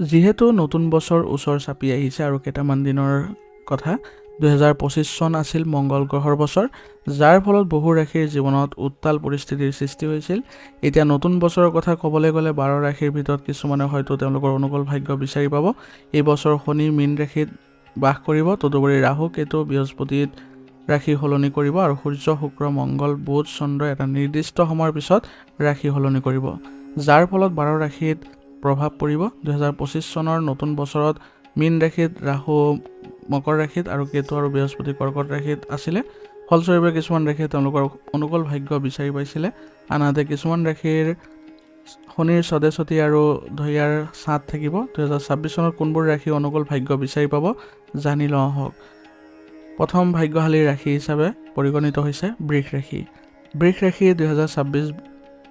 যিহেতু নতুন বছৰ ওচৰ চাপি আহিছে আৰু কেইটামান দিনৰ কথা 2025 চন আছিল মংগল গ্ৰহৰ বছৰ, যাৰ ফলত বহু ৰাশিৰ জীৱনত উত্তাল পৰিস্থিতিৰ সৃষ্টি হৈছিল। এতিয়া নতুন বছৰৰ কথা ক'বলৈ গ'লে 12 ৰাশিৰ ভিতৰত কিছুমানে হয়তো তেওঁলোকৰ অনুকূল ভাগ্য বিচাৰি পাব। এই বছৰ শনি মীন ৰাশিত বাস কৰিব, তদুপৰি ৰাহু কেতু বৃহস্পতিত ৰাশি সলনি কৰিব আৰু সূৰ্য শুক্ৰ মংগল বুধ চন্দ্ৰ এটা নিৰ্দিষ্ট সময়ৰ পিছত ৰাশি সলনি কৰিব, যাৰ ফলত 12 ৰাশিত প্ৰভাৱ পৰিব। 2025 চনৰ নতুন বছৰত মীন ৰাশিত ৰাহু মকৰ ৰাশিত আৰু কেতু আৰু বৃহস্পতি কৰ্কট ৰাশিত আছিলে। ফলস্বৰূপে কিছুমান ৰাশিয়ে তেওঁলোকৰ অনুকূল ভাগ্য বিচাৰি পাইছিলে, আনহাতে কিছুমান ৰাশিৰ শনিৰ স্বদেশতী আৰু ধৈয়াৰ ছাঁত থাকিব। 2026 চনত কোনবোৰ ৰাশি অনুকূল ভাগ্য বিচাৰি পাব জানি লওঁ আহক। প্ৰথম ভাগ্যশালী ৰাশি হিচাপে পৰিগণিত হৈছে বৃষ ৰাশি। বৃষ ৰাশি 2026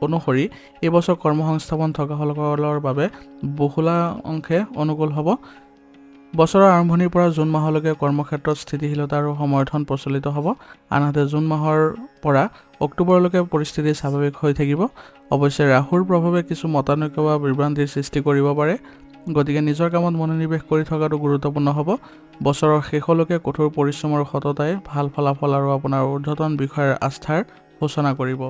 অনুসৰি এই বছৰ কৰ্মসংস্থাপন থকাসকলৰ বাবে বহুলা অংশে অনুকূল হ'ব। বছৰৰ আৰম্ভণিৰ পৰা জুন মাহলৈকে কৰ্মক্ষেত্ৰত স্থিতিশীলতা আৰু সমৰ্থন প্ৰচলিত হ'ব, আনহাতে জুন মাহৰ পৰা অক্টোবৰলৈকে পৰিস্থিতি স্বাভাৱিক হৈ থাকিব। অৱশ্যে ৰাহুৰ প্ৰভাৱে কিছু মতানৈক্য বা বিভ্ৰান্তিৰ সৃষ্টি কৰিব পাৰে, গতিকে নিজৰ কামত মনোনিৱেশ কৰি থকাটো গুৰুত্বপূৰ্ণ হ'ব। বছৰৰ শেষলৈকে কঠোৰ পৰিশ্ৰম আৰু সততাই ভাল ফলাফল আৰু আপোনাৰ ঊৰ্ধ্বতন বিষয়াৰ আস্থাৰ সূচনা কৰিব।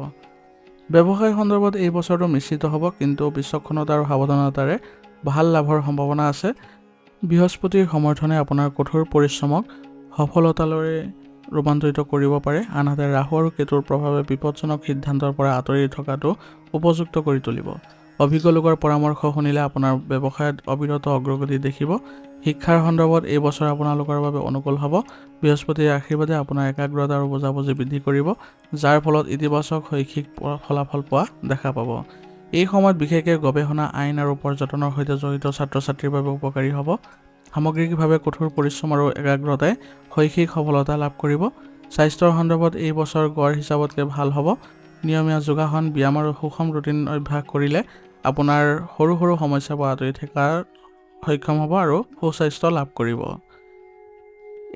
ব্যৱসায় সন্দৰ্ভত এই বছৰটো মিশ্ৰিত হ'ব, কিন্তু বিচক্ষণতা আৰু সাৱধানতাৰে ভাল লাভৰ সম্ভাৱনা আছে। বৃহস্পতিৰ সমৰ্থনে আপোনাৰ কঠোৰ পৰিশ্ৰমক সফলতালৈ ৰূপান্তৰিত কৰিব পাৰে, আনহাতে ৰাহু আৰু কেতুৰ প্ৰভাৱে বিপদজনক সিদ্ধান্তৰ পৰা আঁতৰি থকাটো উপযুক্ত কৰি তুলিব। অভিজ্ঞ লোকৰ পৰামৰ্শ শুনিলে আপোনাৰ ব্যৱসায়ত অবিৰত অগ্ৰগতি দেখিব। শিক্ষাৰ সন্দৰ্ভত এই বছৰ আপোনালোকৰ বাবে অনুকূল হ'ব। বৃহস্পতিৰ আশীৰ্বাদে আপোনাৰ একাগ্ৰতা আৰু বুজাবুজি বৃদ্ধি কৰিব, যাৰ ফলত ইতিবাচক শৈক্ষিক ফলাফল পোৱা দেখা পাব। এই সময়ত বিশেষকৈ গৱেষণা, আইন আৰু পৰ্যটনৰ সৈতে জড়িত ছাত্ৰ-ছাত্ৰীৰ বাবে উপকাৰী হ'ব। সামগ্ৰিকভাৱে কঠোৰ পৰিশ্ৰম আৰু একাগ্ৰতাই শৈক্ষিক সফলতা লাভ কৰিব। স্বাস্থ্যৰ সন্দৰ্ভত এই বছৰ গড় হিচাপতকৈ ভাল হ'ব। নিয়মীয়া যোগাসন, ব্যায়াম আৰু সুষম ৰুটিন অভ্যাস কৰিলে আপোনাৰ সৰু সৰু সমস্যাৰ পৰা আঁতৰি থকাৰ সক্ষম হ'ব আৰু সুস্বাস্থ্য লাভ কৰিব।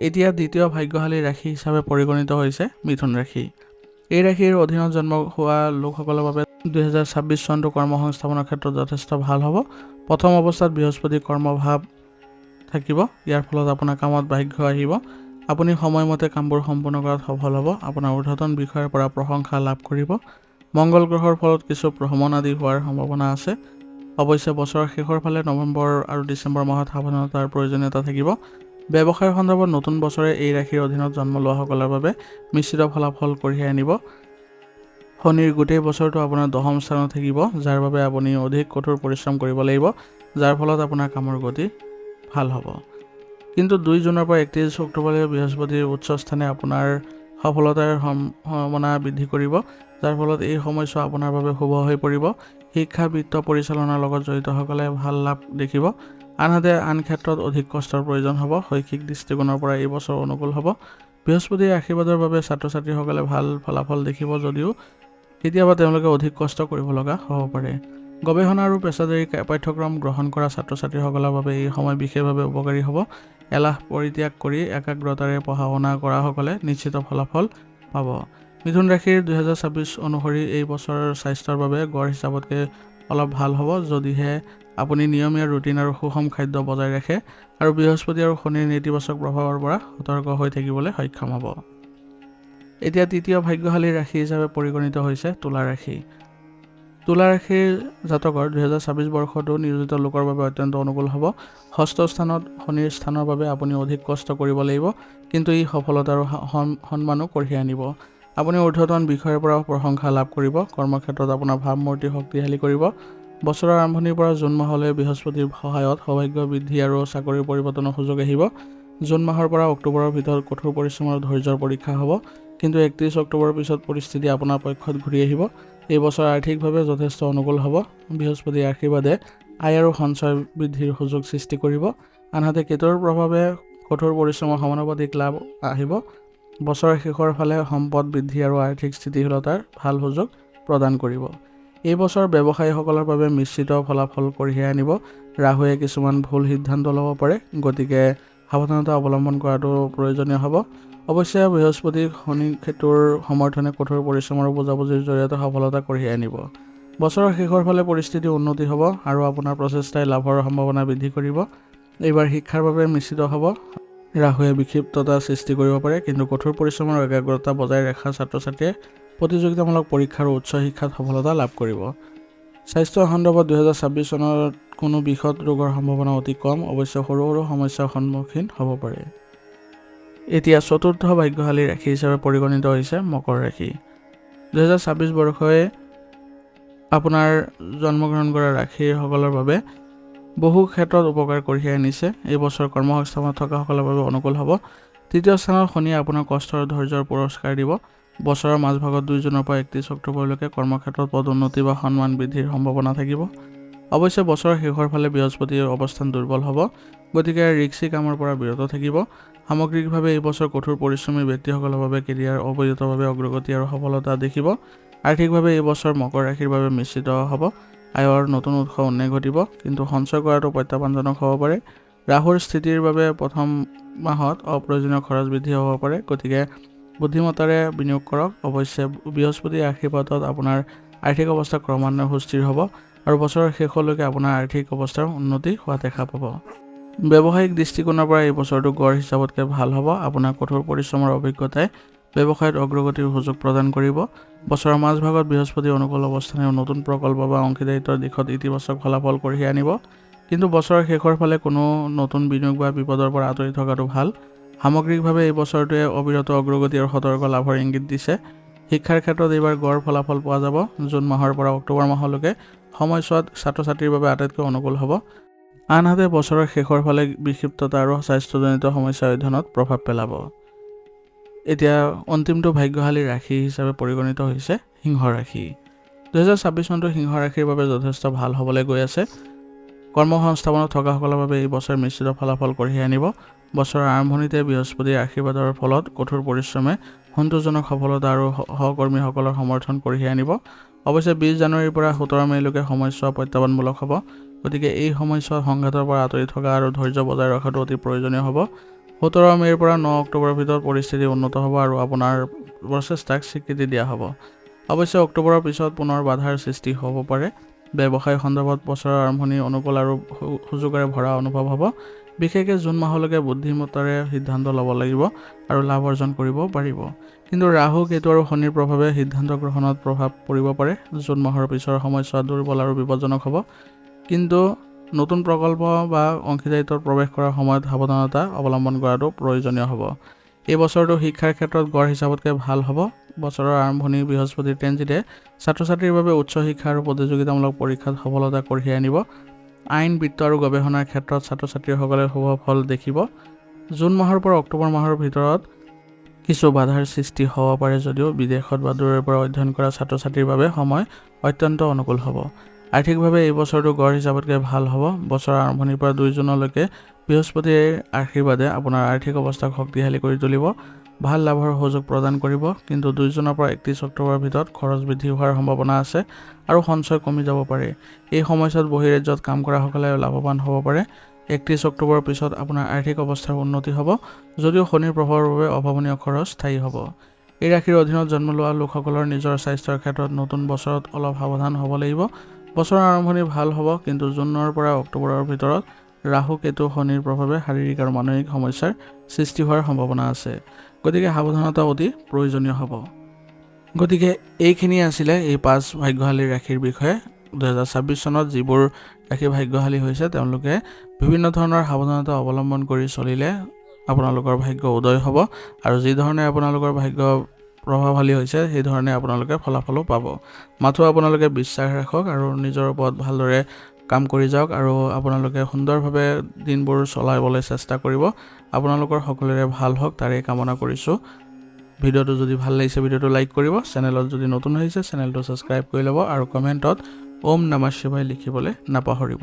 এতিয়া দ্বিতীয় ভাগ্যশালী ৰাশি হিচাপে পৰিগণিত হৈছে মিথুন ৰাশি। এই ৰাশিৰ অধীনত জন্ম হোৱা লোকসকলৰ বাবে 2026 চনটো কৰ্মসংস্থাপনৰ ক্ষেত্ৰত যথেষ্ট ভাল হ'ব। প্ৰথম অৱস্থাত বৃহস্পতি কৰ্মভাৱ থাকিব, ইয়াৰ ফলত আপোনাৰ কামত ভাগ্য আহিব। আপুনি সময়মতে কামবোৰ সম্পূৰ্ণ কৰাত সফল হ'ব। আপোনাৰ ঊৰ্ধ্বতন বিষয়াৰ পৰা প্ৰশংসা লাভ কৰিব। মংগল গ্ৰহৰ ফলত কিছু ভ্ৰমণ আদি হোৱাৰ সম্ভাৱনা আছে। অৱশ্যে বছৰৰ শেষৰ ফালে নৱেম্বৰ আৰু ডিচেম্বৰ মাহত সাৱধানতাৰ প্ৰয়োজনীয়তা থাকিব। ব্যৱসায়ৰ সন্দৰ্ভত নতুন বছৰে এই ৰাশিৰ অধীনত জন্ম লোৱাসকলৰ বাবে মিশ্ৰিত ফলাফল কঢ়িয়াই আনিব। শনিৰ গোটেই বছৰটো আপোনাৰ দশম স্থানত থাকিব, যাৰ বাবে আপুনি অধিক কঠোৰ পৰিশ্ৰম কৰিব লাগিব, যাৰ ফলত আপোনাৰ কামৰ গতি ভাল হ'ব। কিন্তু 2 জুনৰ পৰা 31 অক্টোবৰলৈ বৃহস্পতিৰ উচ্চ স্থানে আপোনাৰ সফলতাৰ সম্ভাৱনা বৃদ্ধি কৰিব, যাৰ ফলত এই সময়ছোৱা আপোনাৰ বাবে শুভ হৈ পৰিব। শিক্ষা, বিত্ত পৰিচালনাৰ লগত জড়িতসকলে ভাল লাভ দেখিব, আনহাতে আন ক্ষেত্ৰত অধিক কষ্টৰ প্ৰয়োজন হ'ব। শৈক্ষিক দৃষ্টিকোণৰ পৰা এই বছৰ অনুকূল হ'ব। বৃহস্পতিৰ আশীৰ্বাদৰ বাবে ছাত্ৰ-ছাত্ৰীসকলে ভাল ফলাফল দেখিব যদিও কেতিয়াবা তেওঁলোকে অধিক কষ্ট কৰিব লগা হ'ব পাৰে। গৱেষণা আৰু পেছাদাৰী পাঠ্যক্ৰম গ্ৰহণ কৰা ছাত্ৰ-ছাত্ৰীসকলৰ বাবে এই সময় বিশেষভাৱে উপকাৰী হ'ব। এলাহ পৰিত্যাগ কৰি একাগ্ৰতাৰে পঢ়া-শুনা কৰাসকলে নিশ্চিত ফলাফল পাব। মিথুন ৰাশিৰ 2026 অনুসৰি এই বছৰৰ স্বাস্থ্যৰ বাবে গড় হিচাপতকৈ অলপ ভাল হ'ব, যদিহে আপুনি নিয়মীয়া ৰুটিন আৰু সুষম খাদ্য বজাই ৰাখে আৰু বৃহস্পতি আৰু শনিৰ নেতিবাচক প্ৰভাৱৰ পৰা সতৰ্ক হৈ থাকিবলৈ সক্ষম হ'ব। এতিয়া তৃতীয় ভাগ্যশালী ৰাশি হিচাপে পৰিগণিত হৈছে তুলা ৰাশি। তুলা ৰাশিৰ জাতকৰ 2026 বৰ্ষটো নিয়োজিত লোকৰ বাবে অত্যন্ত অনুকূল হ'ব। ষষ্ঠ স্থানত শনিৰ স্থানৰ বাবে আপুনি অধিক কষ্ট কৰিব লাগিব, কিন্তু ই সফলতা আৰু সন্মানো কঢ়িয়াই আনিব। আপুনি ঊৰ্ধ্বতন বিষয়ৰ পৰা প্ৰশংসা লাভ কৰিব। কৰ্মক্ষেত্ৰত আপোনাৰ ভাৱমূৰ্তি শক্তিশালী কৰিব। বছৰৰ আৰম্ভণিৰ পৰা জুন মাহলৈ বৃহস্পতিৰ সহায়ত সৌভাগ্য বৃদ্ধি আৰু চাকৰিৰ পৰিৱৰ্তনৰ সুযোগ আহিব। জুন মাহৰ পৰা অক্টোবৰৰ ভিতৰত কঠোৰ পৰিশ্ৰম আৰু ধৈৰ্য্যৰ পৰীক্ষা হ'ব, কিন্তু 31 অক্টোবৰৰ পিছত পৰিস্থিতি আপোনাৰ পক্ষত ঘূৰি আহিব। এই বছৰ আৰ্থিকভাৱে যথেষ্ট অনুকূল হ'ব। বৃহস্পতিৰ আশীৰ্বাদে আয় আৰু সঞ্চয় বৃদ্ধিৰ সুযোগ সৃষ্টি কৰিব, আনহাতে কেতুৰ প্ৰভাৱে কঠোৰ পৰিশ্ৰমৰ সমানুপাতিক লাভ আহিব। বছৰৰ শেষৰ ফালে সম্পদ বৃদ্ধি আৰু আৰ্থিক স্থিতিশীলতাৰ ভাল সুযোগ প্ৰদান কৰিব। এই বছৰ ব্যৱসায়ীসকলৰ বাবে মিশ্ৰিত ফলাফল কঢ়িয়াই আনিব। ৰাহুৱে কিছুমান ভুল সিদ্ধান্ত ল'ব পাৰে, গতিকে সাৱধানতা অৱলম্বন কৰাটো প্ৰয়োজনীয় হ'ব। অৱশ্যে বৃহস্পতি শনি কেতুৰ সমৰ্থনে কঠোৰ পৰিশ্ৰম আৰু বুজাবুজিৰ জৰিয়তে সফলতা কঢ়িয়াই আনিব। বছৰৰ শেষৰ ফালে পৰিস্থিতি উন্নতি হ'ব আৰু আপোনাৰ প্ৰচেষ্টাই লাভৰ সম্ভাৱনা বৃদ্ধি কৰিব। এইবাৰ শিক্ষাৰ বাবে মিশ্ৰিত হ'ব। ৰাহুৱে বিক্ষিপ্ততা সৃষ্টি কৰিব পাৰে, কিন্তু কঠোৰ পৰিশ্ৰম আৰু একাগ্ৰতা বজাই ৰখা ছাত্ৰ-ছাত্ৰীয়ে প্ৰতিযোগিতামূলক পৰীক্ষা আৰু উচ্চ শিক্ষাত সফলতা লাভ কৰিব। স্বাস্থ্য সন্দৰ্ভত 2026 চনত কোনো বিষদ ৰোগৰ সম্ভাৱনা অতি কম, অৱশ্যে সৰু সৰু সমস্যাৰ সন্মুখীন হ'ব পাৰে। এতিয়া চতুৰ্থ ভাগ্যশালী ৰাশি হিচাপে পৰিগণিত হৈছে মকৰ ৰাশি। 2026 বৰ্ষই আপোনাৰ জন্মগ্ৰহণ কৰা ৰাশিসকলৰ বাবে বহু ক্ষেত্ৰত উপকাৰ কঢ়িয়াই আনিছে। এই বছৰ কৰ্মসংস্থাপনত থকাসকলৰ বাবে অনুকূল হ'ব। তৃতীয় স্থানত শনিয়ে আপোনাৰ কষ্ট আৰু ধৈৰ্যৰ পুৰস্কাৰ দিব। বছৰৰ মাজভাগত 2 জুনৰ পৰা 31 অক্টোবৰলৈকে কৰ্মক্ষেত্ৰত পদোন্নতি বা সন্মান বৃদ্ধিৰ সম্ভাৱনা থাকিব। অৱশ্যে বছৰৰ শেষৰ ফালে বৃহস্পতিৰ অৱস্থান দুৰ্বল হ'ব, গতিকে ৰিস্কি কামৰ পৰা বিৰত থাকিব। সামগ্ৰিকভাৱে এই বছৰ কঠোৰ পৰিশ্ৰমী ব্যক্তিসকলৰ বাবে কেৰিয়াৰ অবিৰতভাৱে অগ্ৰগতি আৰু সফলতা দেখিব। আৰ্থিকভাৱে এই বছৰ মকৰ ৰাশিৰ বাবে মিশ্ৰিত হ'ব। আয়ৰ নতুন উৎস উন্নতি ঘটিব, কিন্তু সঞ্চয় কৰাটো প্ৰত্যাহ্বানজনক হ'ব পাৰে। ৰাহুৰ স্থিতিৰ বাবে প্ৰথম মাহত অপ্ৰয়োজনীয় খৰচ বৃদ্ধি হ'ব পাৰে, গতিকে বুদ্ধিমত্তাৰে বিনিয়োগ কৰক। অৱশ্যে বৃহস্পতিৰ আশীৰ্বাদত আপোনাৰ আৰ্থিক অৱস্থা ক্ৰমান্বয়ে সুস্থিৰ হ'ব আৰু বছৰৰ শেষলৈকে আপোনাৰ আৰ্থিক অৱস্থাৰ উন্নতি হোৱা দেখা পাব। ব্যৱসায়িক দৃষ্টিকোণৰ পৰা এই বছৰটো গড় হিচাপতকৈ ভাল হ'ব। আপোনাৰ কঠোৰ পৰিশ্ৰমৰ অভিজ্ঞতাই ব্যৱসায়ত অগ্ৰগতিৰ সুযোগ প্ৰদান কৰিব। বছৰৰ মাজভাগত বৃহস্পতিৰ অনুকূল অৱস্থানে নতুন প্ৰকল্প বা অংশীদাৰিত্বৰ দিশত ইতিবাচক ফলাফল কঢ়িয়াই আনিব, কিন্তু বছৰৰ শেষৰ ফালে কোনো নতুন বিনিয়োগ বা বিপদৰ পৰা আঁতৰি থকাটো ভাল। সামগ্ৰিকভাৱে এই বছৰটোৱে অবিৰত অগ্ৰগতি আৰু সতৰ্ক লাভৰ ইংগিত দিছে। শিক্ষাৰ ক্ষেত্ৰত এইবাৰ গড় ফলাফল পোৱা যাব। জুন মাহৰ পৰা অক্টোবৰ মাহলৈকে সময়ছোৱাত ছাত্ৰ-ছাত্ৰীৰ বাবে আটাইতকৈ অনুকূল হ'ব। আনহাতে বছৰৰ শেষৰ ফালে বিক্ষিপ্ততা আৰু স্বাস্থ্যজনিত সমস্যা অধ্যয়নত প্ৰভাৱ পেলাব। এতিয়া অন্তিমটো ভাগ্যশালী ৰাশি হিচাপে পৰিগণিত হৈছে সিংহ ৰাশি। 2026 চনটো সিংহ ৰাশিৰ বাবে যথেষ্ট ভাল হ'বলৈ গৈ আছে। কৰ্মসংস্থাপনত থকাসকলৰ বাবে এই বছৰ মিশ্ৰিত ফলাফল কঢ়িয়াই আনিব। বছৰৰ আৰম্ভণিতে বৃহস্পতিৰ আশীৰ্বাদৰ ফলত কঠোৰ পৰিশ্ৰমে সন্তোষজনক সফলতা আৰু সহকৰ্মীসকলৰ সমৰ্থন কঢ়িয়াই আনিব। অৱশ্যে 20 জানুৱাৰীৰ পৰা 17 মে'লৈকে সময়ছোৱা প্ৰত্যাহ্বানমূলক হ'ব, গতিকে এই সময়ছোৱাত সংঘাতৰ পৰা আঁতৰি থকা আৰু ধৈৰ্য বজাই ৰখাটো অতি প্ৰয়োজনীয় হ'ব। 17 মে'ৰ পৰা 9 অক্টোবৰৰ ভিতৰত পৰিস্থিতি উন্নত হ'ব আৰু আপোনাৰ প্ৰচেষ্টাক স্বীকৃতি দিয়া হ'ব। অৱশ্যে অক্টোবৰৰ পিছত পুনৰ বাধাৰ সৃষ্টি হ'ব পাৰে। ব্যৱসায় সন্দৰ্ভত বছৰৰ আৰম্ভণি অনুকূল আৰু সুযোগেৰে ভৰা অনুভৱ হ'ব। বিশেষকৈ জুন মাহলৈকে বুদ্ধিমত্তাৰে সিদ্ধান্ত ল'ব লাগিব আৰু লাভ অৰ্জন কৰিব পাৰিব। কিন্তু ৰাহু, কেতু আৰু শনিৰ প্ৰভাৱে সিদ্ধান্ত গ্ৰহণত প্ৰভাৱ পৰিব পাৰে। জুন মাহৰ পিছৰ সময়ছোৱা দুৰ্বল আৰু বিপদজনক হ'ব, কিন্তু নতুন প্ৰকল্প বা অংশীদাৰিত্বত প্ৰৱেশ কৰাৰ সময়ত সাৱধানতা অৱলম্বন কৰাটো প্ৰয়োজনীয় হ'ব। এই বছৰটো শিক্ষাৰ ক্ষেত্ৰত গড় হিচাপতকৈ ভাল হ'ব। বছৰৰ আৰম্ভণি বৃহস্পতিৰ ট্ৰেনজিটে ছাত্ৰ-ছাত্ৰীৰ বাবে উচ্চ শিক্ষা আৰু প্ৰতিযোগিতামূলক পৰীক্ষাত সফলতা কঢ়িয়াই আনিব। আইন, বিত্ত আৰু গৱেষণাৰ ক্ষেত্ৰত ছাত্ৰ-ছাত্ৰীসকলে শুভ ফল দেখিব। জুন মাহৰ পৰা অক্টোবৰ মাহৰ ভিতৰত কিছু বাধাৰ সৃষ্টি হ'ব পাৰে যদিও বিদেশত বা দূৰৰ পৰা অধ্যয়ন কৰা ছাত্ৰ-ছাত্ৰীৰ বাবে সময় অত্যন্ত অনুকূল হ'ব। আৰ্থিকভাৱে এই বছৰটো গড় হিচাপতকৈ ভাল হ'ব। বছৰৰ আৰম্ভণিৰ পৰা 2 জুনলৈকে বৃহস্পতিৰ আশীৰ্বাদে আপোনাৰ আৰ্থিক অৱস্থাক শক্তিশালী কৰি তুলিব, ভাল লাভৰ সুযোগ প্ৰদান কৰিব, কিন্তু 2 জুনৰ পৰা 31 অক্টোবৰৰ ভিতৰত খৰচ বৃদ্ধি হোৱাৰ সম্ভাৱনা আছে আৰু সঞ্চয় কমি যাব পাৰে। এই সময়ছোৱাত বহিৰাজ্যত কাম কৰাসকলে লাভৱান হ'ব পাৰে। 31 অক্টোবৰৰ পিছত আপোনাৰ আৰ্থিক অৱস্থাৰ উন্নতি হ'ব, যদিও শনিৰ প্ৰভাৱৰ বাবে অভাৱনীয় খৰচ স্থায়ী হ'ব। এই ৰাশিৰ অধীনত জন্ম লোৱা লোকসকলৰ নিজৰ স্বাস্থ্যৰ ক্ষেত্ৰত নতুন বছৰত অলপ সাৱধান হ'ব লাগিব। বছৰৰ আৰম্ভণি ভাল হ'ব, কিন্তু জুনৰ পৰা অক্টোবৰৰ ভিতৰত ৰাহু, কেতু, শনিৰ প্ৰভাৱে শাৰীৰিক আৰু মানসিক সমস্যাৰ সৃষ্টি হোৱাৰ সম্ভাৱনা আছে, গতিকে সাৱধানতা অতি প্ৰয়োজনীয় হ'ব। গতিকে এইখিনি আছিলে এই 5 ভাগ্যশালী ৰাশিৰ বিষয়ে। 2026 চনত যিবোৰ ৰাশি ভাগ্যশালী হৈছে তেওঁলোকে বিভিন্ন ধৰণৰ সাৱধানতা অৱলম্বন কৰি চলিলে আপোনালোকৰ ভাগ্য উদয় হ'ব, আৰু যি ধৰণে আপোনালোকৰ ভাগ্য প্ৰভাৱশালী হৈছে সেই ধৰণে আপোনালোকে ফলাফলো পাব। মাথো আপোনালোকে বিশ্বাস ৰাখক আৰু নিজৰ ওপৰত ভালদৰে কাম কৰি যাওক, আৰু আপোনালোকে সুন্দৰভাৱে দিনবোৰ চলাবলৈ চেষ্টা কৰিব। আপোনালোকৰ সকলোৰে ভাল হওক তাৰে কামনা কৰিছোঁ। ভিডিঅ'টো যদি ভাল লাগিছে ভিডিঅ'টো লাইক কৰিব, চেনেলত যদি নতুন আহিছে চেনেলটো ছাবস্ক্ৰাইব কৰি ল'ব, আৰু কমেণ্টত ওম নমঃ শিৱায় লিখিবলৈ নাপাহৰিব।